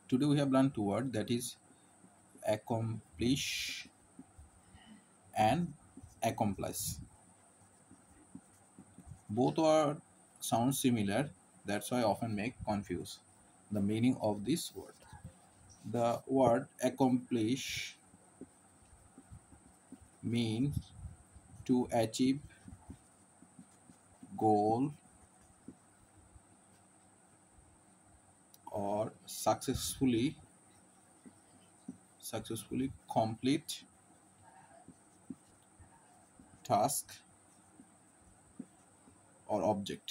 Today we have learned two words, that is accomplish and accomplice. Both words sound similar, that's why I often make confuse the meaning of this word. The word accomplish means to achieve goal or successfully complete task or object.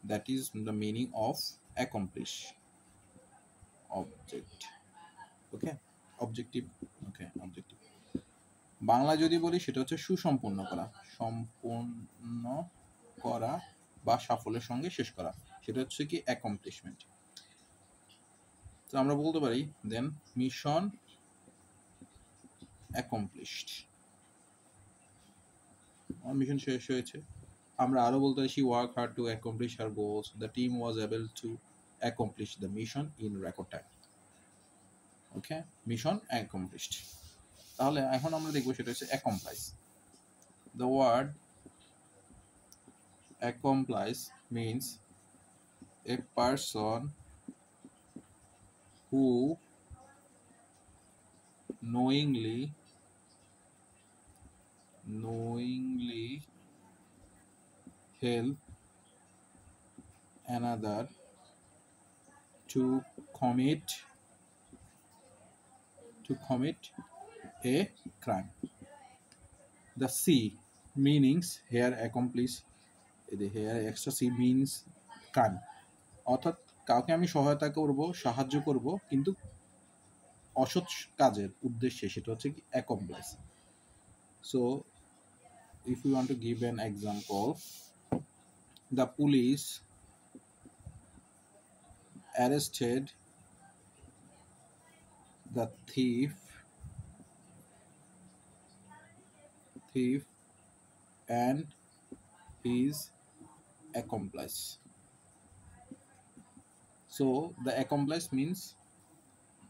That is the meaning of accomplish. Object. Okay, objective. Okay, objective. Bangla যদি বলি সেটা হচ্ছে সুসম্পন্ন করা, সম্পূর্ণ করা বা সাফল্যের সঙ্গে শেষ করা, সেটা হচ্ছে কি অ্যাকমপ্লিশমেন্ট। তো আমরা বলতে পারি দেন মিশন অ্যাকমপ্লিশড, আমার মিশন শেষ হয়েছে। আমরা আরো বলতে পারি she worked hard to accomplish her goals, the team was able to accomplish the mission in record time. Okay, mission accomplished. তাহলে এখন আমরা দেখব সেটা হচ্ছে accomplice. The word accomplice means a person who knowingly help another to commit a crime. The C meanings here accomplish, here extra C means crime, অর্থাৎ কাউকে আমি সহায়তা করব, সাহায্য করব, কিন্তু অসৎ কাজের উদ্দেশ্যে, সেটা হচ্ছে কি accomplice. So if you want to give an example, the police arrested the thief and his accomplice. So the accomplice means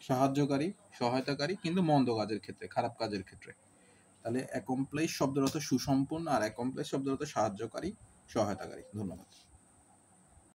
সাহায্যকারী, সহায়তাকারী, কিন্তু মন্দ কাজের ক্ষেত্রে, খারাপ কাজের ক্ষেত্রে। তাহলে accomplish শব্দের অর্থ সুসম্পন্ন আর accomplice শব্দের অর্থ সাহায্যকারী, সহায়তাকারী। ধন্যবাদ।